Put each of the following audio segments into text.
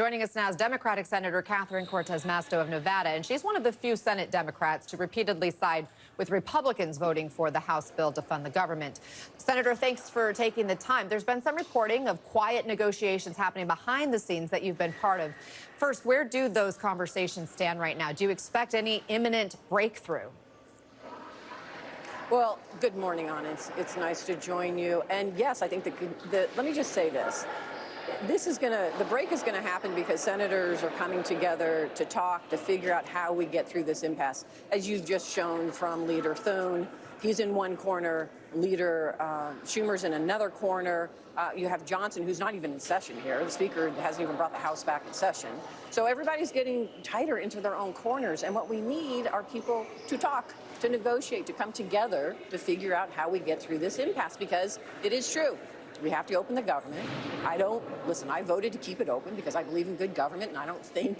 Joining us now is Democratic Senator Cortez Masto of Nevada, and she's one of the few Senate Democrats to repeatedly side with Republicans voting for the House bill to fund the government. Senator, thanks for taking the time. There's been some reporting of quiet negotiations happening behind the scenes that you've been part of. First, where do those conversations stand right now? Do you expect any imminent breakthrough? Well, good morning, Anna. It's nice to join you. And yes, I think let me just say this. The break is gonna happen because senators are coming together to talk, to figure out how we get through this impasse. As you've just shown from Leader Thune, he's in one corner, Leader Schumer's in another corner. You have Johnson, who's not even in session here. The Speaker hasn't even brought the House back in session. So everybody's getting tighter into their own corners. And what we need are people to talk, to negotiate, to come together to figure out how we get through this impasse, because it is true. We have to open the government. I voted to keep it open because I believe in good government, and I don't think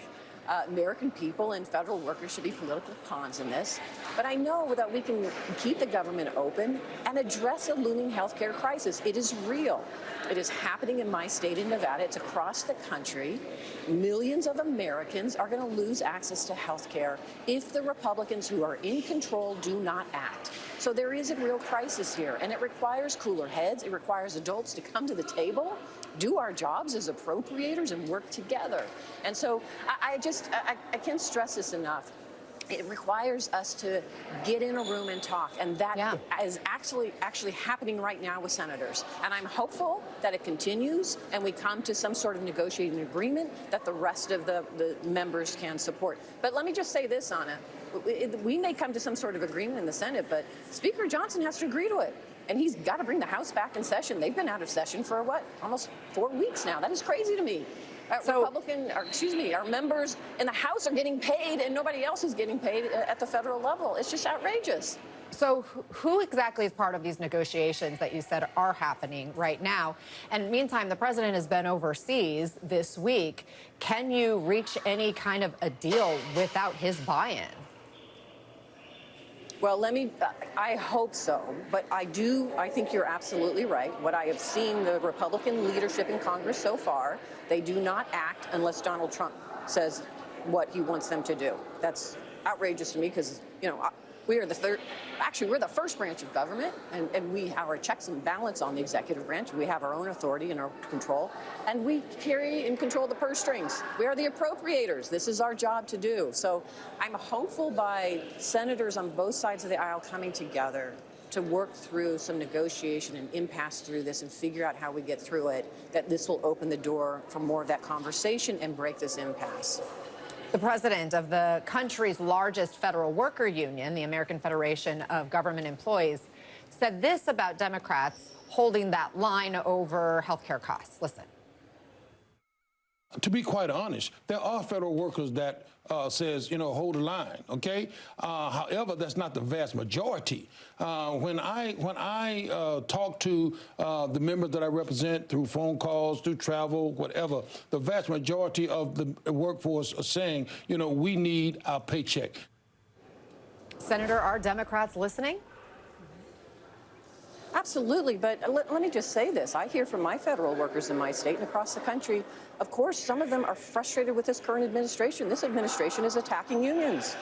American people and federal workers should be political pawns in this. But I know that we can keep the government open and address a looming health care crisis. It is real. It is happening in my state in Nevada. It's across the country. Millions of Americans are going to lose access to health care if the Republicans who are in control do not act. So there is a real crisis here, and it requires cooler heads. It requires adults to come to the table, do our jobs as appropriators, and work together. And so I can't stress this enough. It requires us to get in a room and talk, and that is actually happening right now with senators. And I'm hopeful that it continues and we come to some sort of negotiating agreement that the rest of the members can support. But let me just say this, Anna. We may come to some sort of agreement in the Senate, but Speaker Johnson has to agree to it. And he's got to bring the House back in session. They've been out of session for, almost 4 weeks now. That is crazy to me. Our members in the House are getting paid and nobody else is getting paid at the federal level. It's just outrageous. So who exactly is part of these negotiations that you said are happening right now? And meantime, the president has been overseas this week. Can you reach any kind of a deal without his buy-in? Well, I hope so, but I think you're absolutely right. What I have seen the Republican leadership in Congress so far, they do not act unless Donald Trump says what he wants them to do. That's outrageous to me because, we're the first branch of government, and we have our checks and balance on the executive branch. We have our own authority and our control, and we carry and control the purse strings. We are the appropriators. This is our job to do. So I'm hopeful by senators on both sides of the aisle coming together to work through some negotiation and impasse through this and figure out how we get through it, that this will open the door for more of that conversation and break this impasse. The president of the country's largest federal worker union, the American Federation of Government Employees, said this about Democrats holding that line over health care costs. Listen. To be quite honest, there are federal workers that says, hold the line, okay? However, that's not the vast majority. When I talk to the members that I represent through phone calls, through travel, whatever, the vast majority of the workforce are saying, we need our paycheck. Senator, are Democrats listening? Absolutely, but let me just say this. I hear from my federal workers in my state and across the country. Of course, some of them are frustrated with this current administration. This administration is attacking unions.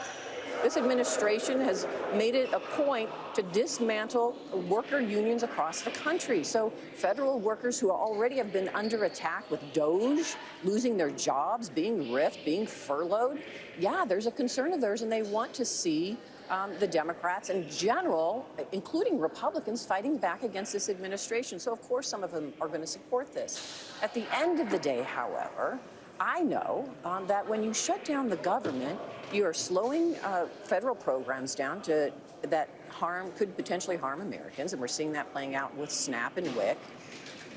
This administration has made it a point to dismantle worker unions across the country. So federal workers who already have been under attack with DOGE, losing their jobs, being riffed, being furloughed, there's a concern of theirs, and they want to see the Democrats in general, including Republicans, fighting back against this administration. So, of course, some of them are going to support this. At the end of the day, however, I know that when you shut down the government, you are slowing federal programs down that could potentially harm Americans, and we're seeing that playing out with SNAP and WIC.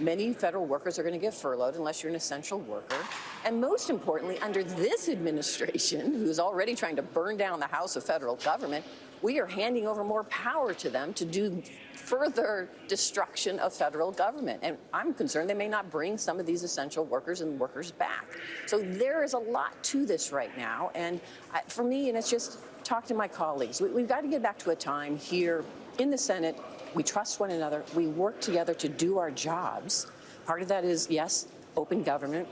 Many federal workers are going to get furloughed unless you're an essential worker. And most importantly, under this administration, who's already trying to burn down the House of Federal Government, we are handing over more power to them to do further destruction of federal government. And I'm concerned they may not bring some of these essential workers and workers back. So there is a lot to this right now. And for me, and it's just talk to my colleagues, we've got to get back to a time here in the Senate. We trust one another. We work together to do our jobs. Part of that is, yes, open government.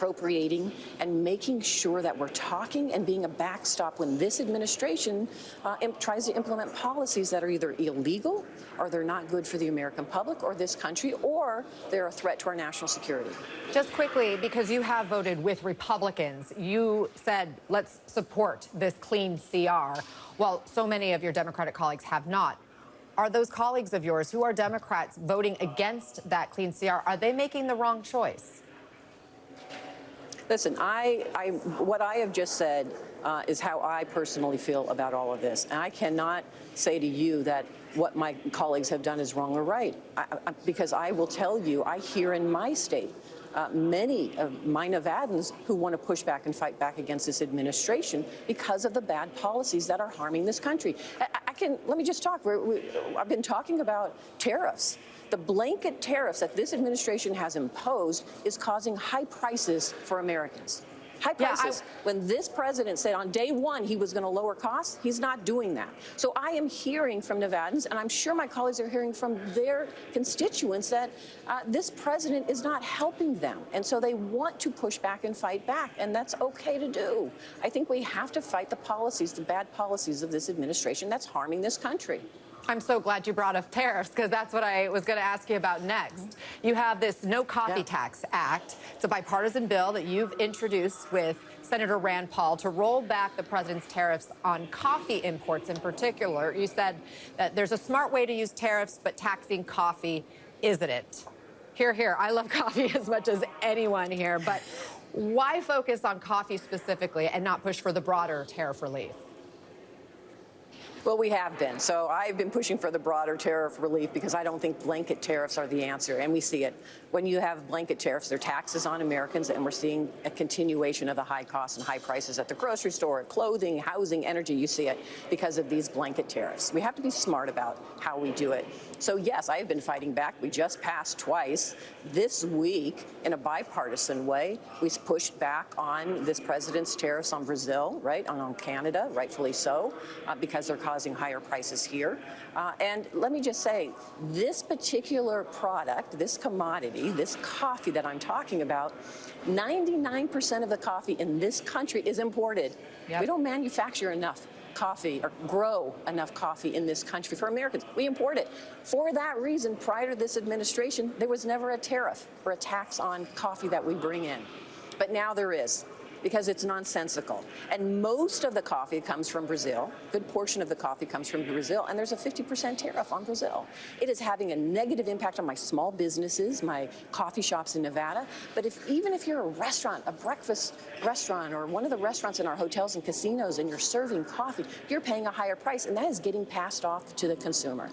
appropriating and making sure that we're talking and being a backstop when this administration tries to implement policies that are either illegal or they're not good for the American public or this country, or they're a threat to our national security. Just quickly, because you have voted with Republicans, you said, let's support this clean CR. Well, so many of your Democratic colleagues have not. Are those colleagues of yours who are Democrats voting against that clean CR, are they making the wrong choice? Listen, what I have just said is how I personally feel about all of this. And I cannot say to you that what my colleagues have done is wrong or right, because I will tell you, I hear in my state many of my Nevadans who want to push back and fight back against this administration because of the bad policies that are harming this country. Let me just talk. I've been talking about tariffs. The blanket tariffs that this administration has imposed is causing high prices for Americans. High prices. When this president said on day one he was going to lower costs, he's not doing that. So I am hearing from Nevadans, and I'm sure my colleagues are hearing from their constituents, that this president is not helping them. And so they want to push back and fight back, and that's okay to do. I think we have to fight the policies, the bad policies of this administration that's harming this country. I'm so glad you brought up tariffs, because that's what I was going to ask you about next. You have this No Coffee Tax Act. It's a bipartisan bill that you've introduced with Senator Rand Paul to roll back the president's tariffs on coffee imports in particular. You said that there's a smart way to use tariffs, but taxing coffee isn't it. Hear, hear. I love coffee as much as anyone here, but why focus on coffee specifically and not push for the broader tariff relief? Well, we have been. So I've been pushing for the broader tariff relief because I don't think blanket tariffs are the answer. And we see it. When you have blanket tariffs, they're taxes on Americans, and we're seeing a continuation of the high costs and high prices at the grocery store, clothing, housing, energy. You see it because of these blanket tariffs. We have to be smart about how we do it. So, yes, I have been fighting back. We just passed twice this week in a bipartisan way. We pushed back on this president's tariffs on Brazil, right, on Canada, rightfully so, because they're causing higher prices here. And let me just say, this particular product, this commodity, this coffee that I'm talking about, 99% of the coffee in this country is imported. Yep. We don't manufacture enough coffee or grow enough coffee in this country for Americans. We import it. For that reason, prior to this administration, there was never a tariff or a tax on coffee that we bring in. But now there is, because it's nonsensical. And most of the coffee comes from Brazil. A good portion of the coffee comes from Brazil, and there's a 50% tariff on Brazil. It is having a negative impact on my small businesses, my coffee shops in Nevada. But even if you're a restaurant, a breakfast restaurant, or one of the restaurants in our hotels and casinos, and you're serving coffee, you're paying a higher price, and that is getting passed off to the consumer.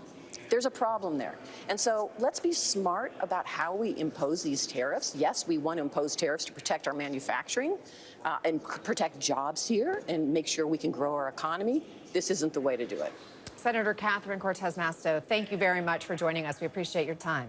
There's a problem there. And so let's be smart about how we impose these tariffs. Yes, we want to impose tariffs to protect our manufacturing and protect jobs here and make sure we can grow our economy. This isn't the way to do it. Senator Catherine Cortez Masto, thank you very much for joining us. We appreciate your time.